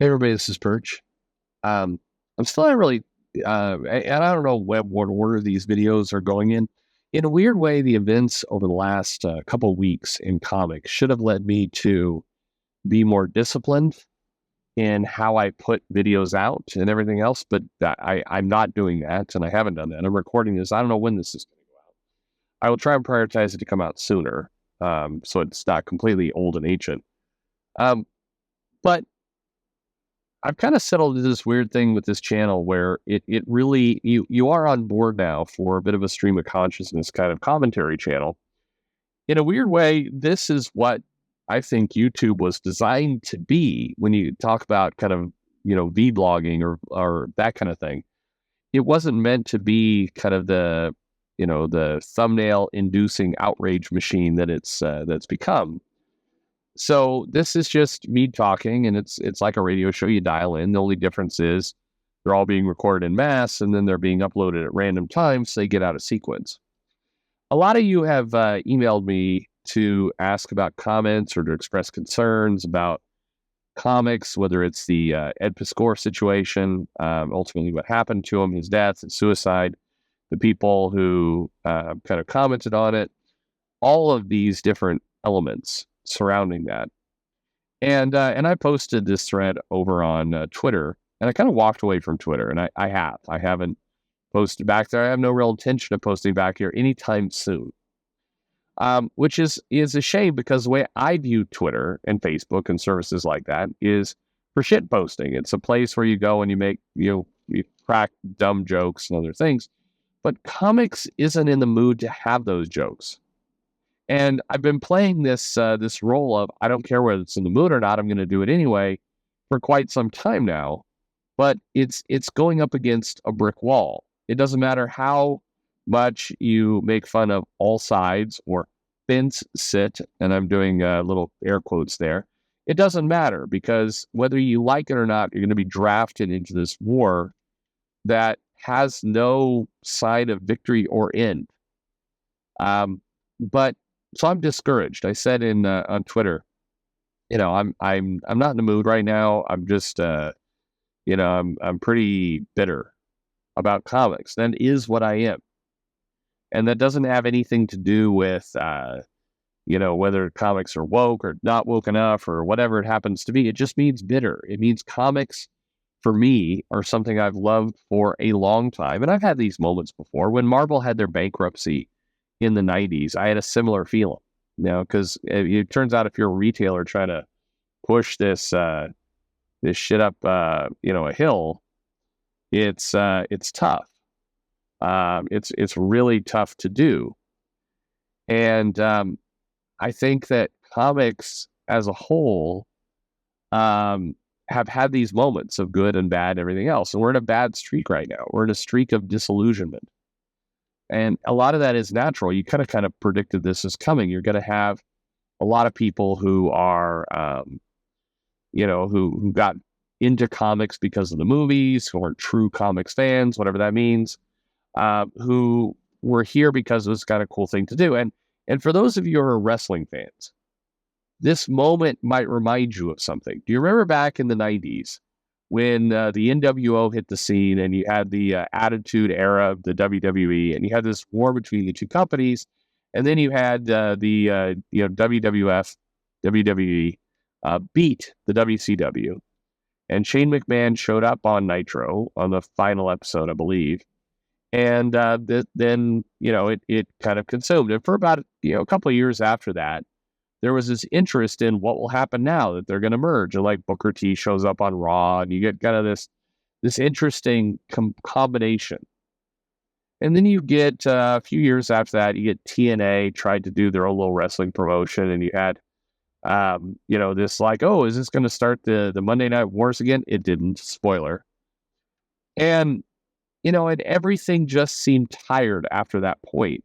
Hey everybody, this is Perch. I'm still not really, and I don't know what order these videos are going in. In a weird way, the events over the last couple of weeks in comics should have led me to be more disciplined in how I put videos out and everything else, but I'm not doing that, and I haven't done that. I'm recording this. I don't know when this is going to go out. I will try and prioritize it to come out sooner, so it's not completely old and ancient. But I've kind of settled into this weird thing with this channel where it really you are on board now for a bit of a stream of consciousness kind of commentary channel. In a weird way, this is what I think YouTube was designed to be when you talk about kind of, vlogging or that kind of thing. It wasn't meant to be kind of the thumbnail inducing outrage machine that that's become. So this is just me talking, and it's like a radio show. You dial in. The only difference is they're all being recorded in mass, and then they're being uploaded at random times, so they get out of sequence. A lot of you have emailed me to ask about comments or to express concerns about comics, whether it's the Ed Piscor situation, ultimately what happened to him, his death, his suicide, the people who kind of commented on it, all of these different elements surrounding that. And I posted this thread over on Twitter, and I kind of walked away from Twitter, and I haven't posted back there. I have no real intention of posting back here anytime soon, which is a shame because the way I view Twitter and Facebook and services like that is for shit posting. It's a place where you go and you make, you crack dumb jokes and other things, but comics isn't in the mood to have those jokes. And I've been playing this role of I don't care whether it's in the mood or not, I'm going to do it anyway for quite some time now. But it's going up against a brick wall. It doesn't matter how much you make fun of all sides or fence sit, and I'm doing little air quotes there. It doesn't matter because whether you like it or not, you're going to be drafted into this war that has no sign of victory or end. But so I'm discouraged. I said on Twitter, I'm not in the mood right now. I'm just I'm pretty bitter about comics. That is what I am, and that doesn't have anything to do with whether comics are woke or not woke enough or whatever it happens to be. It just means bitter. It means comics for me are something I've loved for a long time, and I've had these moments before when Marvel had their bankruptcy in the 90s. I had a similar feeling, because it turns out if you're a retailer trying to push this shit up, a hill, it's tough. It's really tough to do. And I think that comics as a whole have had these moments of good and bad and everything else. And we're in a bad streak right now. We're in a streak of disillusionment. And a lot of that is natural. You kind of predicted this is coming. You're going to have a lot of people who are, who got into comics because of the movies, who aren't true comics fans, whatever that means, who were here because it was kind of cool thing to do. And for those of you who are wrestling fans, this moment might remind you of something. Do you remember back in the 90s? When the NWO hit the scene and you had the Attitude Era of the WWE and you had this war between the two companies, and then you had the WWF, WWE beat the WCW, and Shane McMahon showed up on Nitro on the final episode, I believe, and then it kind of consumed. And for about a couple of years after that, there was this interest in what will happen now that they're going to merge. And like Booker T shows up on Raw, and you get kind of this interesting combination. And then you get a few years after that, you get TNA tried to do their own little wrestling promotion, and you had, this like, oh, is this going to start the Monday Night Wars again? It didn't. Spoiler. And and everything just seemed tired after that point.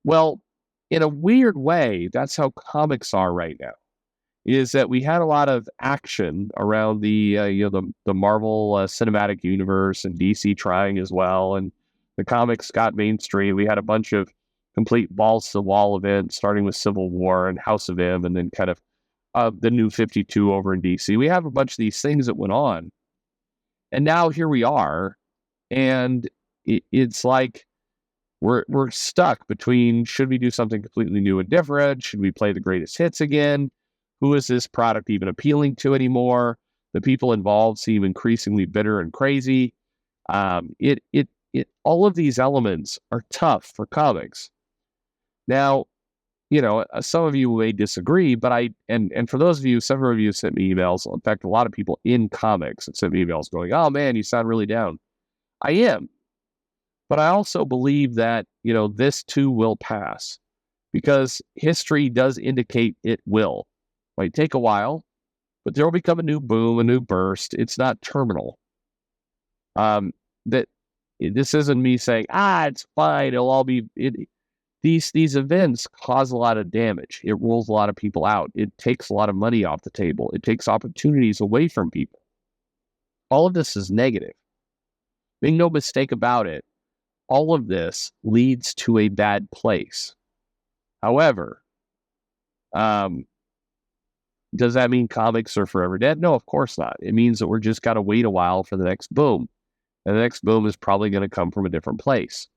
Well, in a weird way, that's how comics are right now, is that we had a lot of action around the Marvel cinematic universe and DC trying as well. And the comics got mainstream. We had a bunch of complete balls to the wall events, starting with Civil War and House of M, and then kind of the New 52 over in DC. We have a bunch of these things that went on. And now here we are. And it's like we're stuck between, should we do something completely new and different? Should we play the greatest hits again? Who is this product even appealing to anymore? The people involved seem increasingly bitter and crazy. All of these elements are tough for comics. Now, some of you may disagree, but and for those of you, several of you sent me emails. In fact, a lot of people in comics have sent me emails going, "Oh man, you sound really down." I am, but I also believe that, this too will pass, because history does indicate it will. Might take a while, but there will become a new boom, a new burst. It's not terminal. That this isn't me saying, it's fine. It'll all be these events cause a lot of damage. It rolls a lot of people out. It takes a lot of money off the table. It takes opportunities away from people. All of this is negative. Make no mistake about it. All of this leads to a bad place. However, does that mean comics are forever dead? No, of course not. It means that we're just got to wait a while for the next boom. And the next boom is probably going to come from a different place.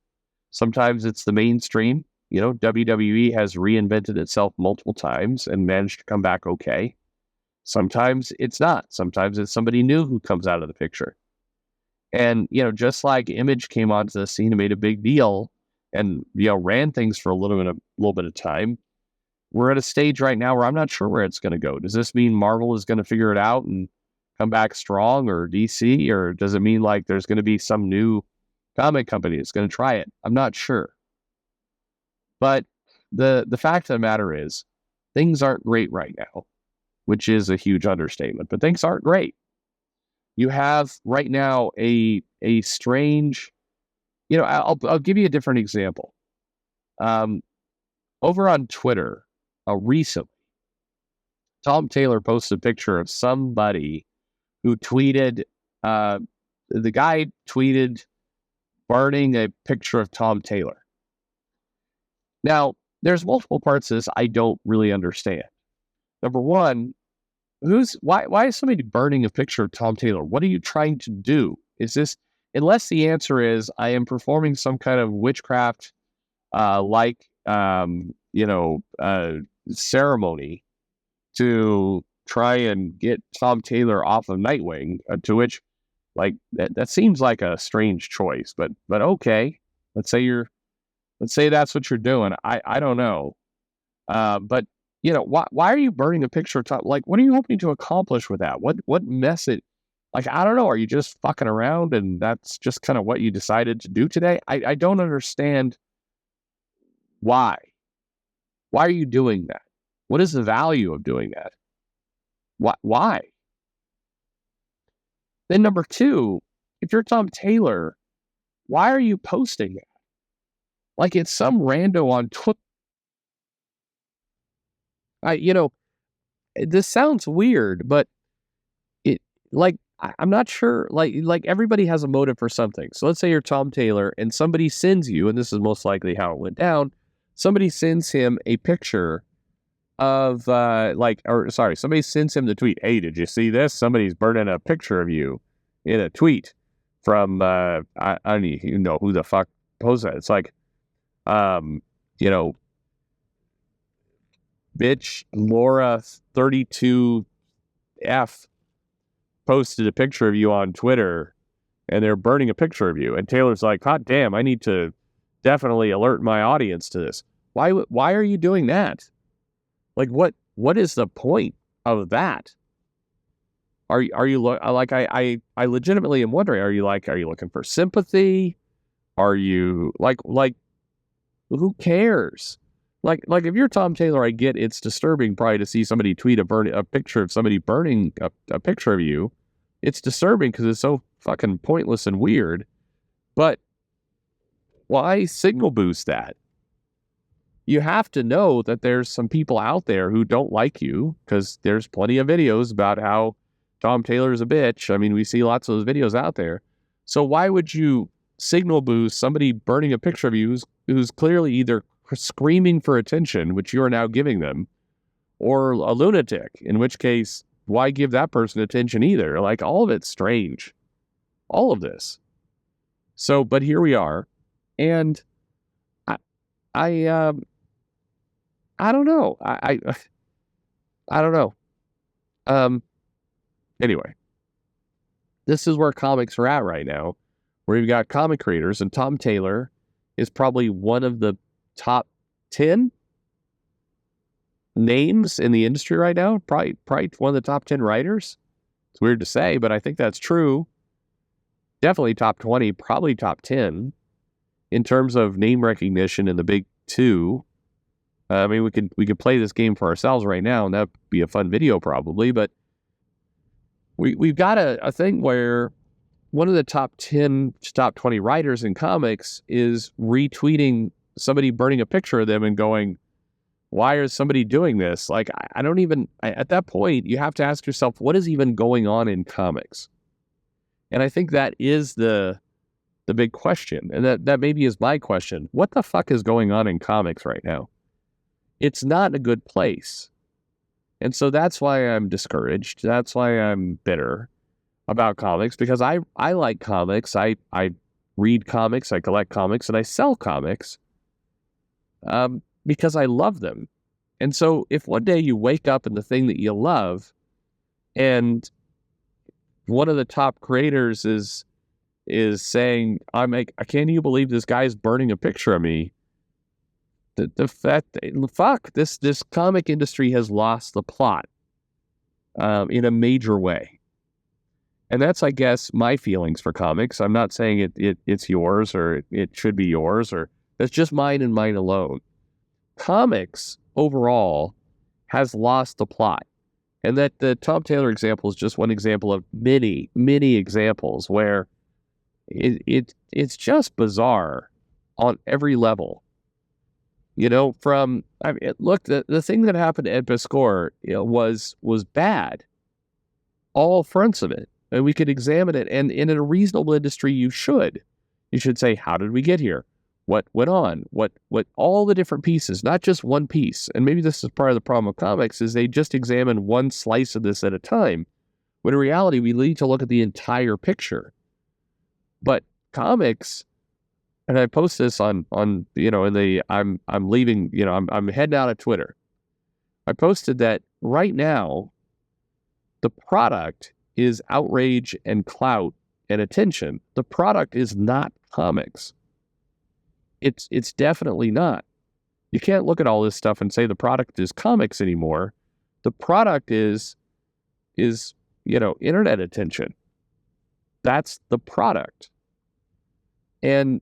Sometimes it's the mainstream. WWE has reinvented itself multiple times and managed to come back okay. Sometimes it's not. Sometimes it's somebody new who comes out of the picture. And, just like Image came onto the scene and made a big deal and, ran things for a little bit of time, we're at a stage right now where I'm not sure where it's going to go. Does this mean Marvel is going to figure it out and come back strong, or DC, or does it mean like there's going to be some new comic company that's going to try it? I'm not sure. But the fact of the matter is, things aren't great right now, which is a huge understatement, but things aren't great. You have right now a strange, I'll give you a different example. Over on Twitter, recently, Tom Taylor posted a picture of somebody who tweeted, the guy tweeted burning a picture of Tom Taylor. Now, there's multiple parts of this I don't really understand. Number one, why is somebody burning a picture of Tom Taylor? What are you trying to do? Is this, unless the answer is I am performing some kind of witchcraft, ceremony to try and get Tom Taylor off of Nightwing, to which, like, that seems like a strange choice, but okay, let's say that's what you're doing. I don't know, but why are you burning a picture of Tom? Like, what are you hoping to accomplish with that? What message? Like, I don't know. Are you just fucking around and that's just kind of what you decided to do today? I don't understand why. Why are you doing that? What is the value of doing that? Why? Then number two, if you're Tom Taylor, why are you posting that? Like, it's some rando on Twitter. This sounds weird, but I'm not sure. Like everybody has a motive for something. So let's say you're Tom Taylor and somebody sends you, and this is most likely how it went down. Somebody sends him a picture of somebody sends him the tweet. Hey, did you see this? Somebody's burning a picture of you in a tweet from I don't even know who the fuck posted that. It's like, bitch Laura 32F posted a picture of you on Twitter and they're burning a picture of you. And Taylor's like, God damn, I need to definitely alert my audience to this. Why are you doing that? Like, what is the point of that? Are you like, I legitimately am wondering, are you looking for sympathy? Are you like who cares? Like if you're Tom Taylor, I get it's disturbing probably to see somebody tweet a picture of somebody burning a picture of you. It's disturbing because it's so fucking pointless and weird. But why signal boost that? You have to know that there's some people out there who don't like you, because there's plenty of videos about how Tom Taylor's a bitch. I mean, we see lots of those videos out there. So why would you signal boost somebody burning a picture of you who's clearly either screaming for attention, which you are now giving them, or a lunatic, in which case, why give that person attention either? Like, all of it's strange. All of this. So, but here we are. And I I don't know. I don't know. Anyway, this is where comics are at right now, where you've got comic creators, and Tom Taylor is probably one of the top 10 names in the industry right now. Probably one of the top 10 writers. It's weird to say, but I think that's true. Definitely top 20, probably top 10 in terms of name recognition in the big two. I mean, we could play this game for ourselves right now, and that'd be a fun video probably. But we've got a thing where one of the top 10, top 20 writers in comics is retweeting somebody burning a picture of them and going, "Why is somebody doing this?" Like, I don't even. At that point, you have to ask yourself, what is even going on in comics? And I think that is the big question, and that maybe is my question. What the fuck is going on in comics right now? It's not a good place. And so that's why I'm discouraged. That's why I'm bitter about comics, because I like comics. I read comics, I collect comics, and I sell comics because I love them. And so if one day you wake up in the thing that you love, and one of the top creators is saying, can't you believe this guy's burning a picture of me? The fact, fuck, this comic industry has lost the plot in a major way. And that's, I guess, my feelings for comics. I'm not saying it's yours, or it should be yours, or that's just mine and mine alone. Comics overall has lost the plot. And that the Tom Taylor example is just one example of many, many examples where it's just bizarre on every level. You know, look, the thing that happened to Ed Piscor, was bad. All fronts of it. And we could examine it. And in a reasonable industry, you should say, how did we get here? What went on? What all the different pieces, not just one piece. And maybe this is part of the problem of comics, is they just examine one slice of this at a time. When in reality, we need to look at the entire picture. But comics, and I post this on I'm leaving, I'm heading out of Twitter. I posted that right now, the product is outrage and clout and attention. The product is not comics. It's definitely not. You can't look at all this stuff and say the product is comics anymore. The product is internet attention. That's the product. And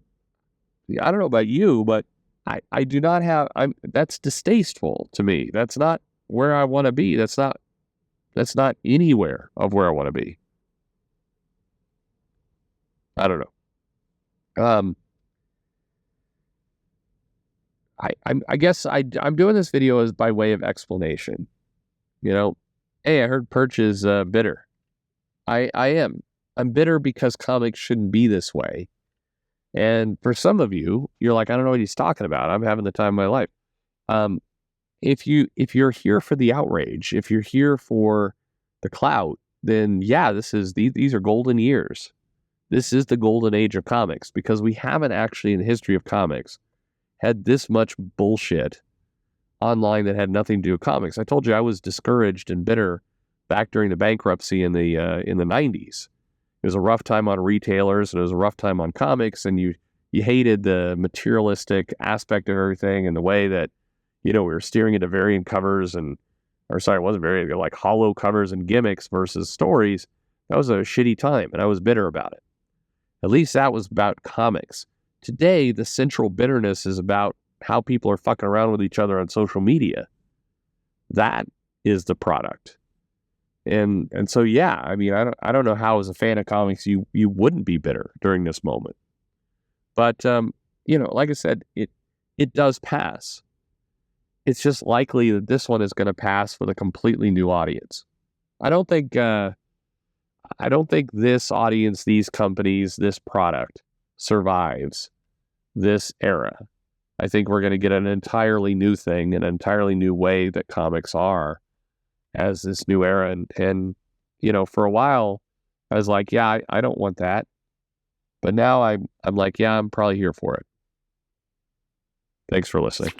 I don't know about you, but I do not have, that's distasteful to me. That's not where I want to be. That's not anywhere of where I want to be. I don't know. I guess I'm doing this video as by way of explanation. Hey, I heard Perch is bitter. I am. I'm bitter because comics shouldn't be this way. And for some of you, you're like, I don't know what he's talking about. I'm having the time of my life. If you're here for the outrage, if you're here for the clout, then yeah, these are golden years. This is the golden age of comics, because we haven't actually in the history of comics had this much bullshit online that had nothing to do with comics. I told you I was discouraged and bitter back during the bankruptcy in the 90s. It was a rough time on retailers, and it was a rough time on comics, and you hated the materialistic aspect of everything, and the way that, we were steering into variant covers it wasn't variant, like hollow covers and gimmicks versus stories. That was a shitty time, and I was bitter about it. At least that was about comics. Today, the central bitterness is about how people are fucking around with each other on social media. That is the product. And so, yeah, I mean, I don't know how, as a fan of comics, you wouldn't be bitter during this moment. But, like I said, it does pass. It's just likely that this one is going to pass with a completely new audience. I don't think this audience, these companies, this product survives this era. I think we're going to get an entirely new thing, an entirely new way that comics are as this new era. And for a while, I was like, yeah, I don't want that. But now I'm like, yeah, I'm probably here for it. Thanks for listening.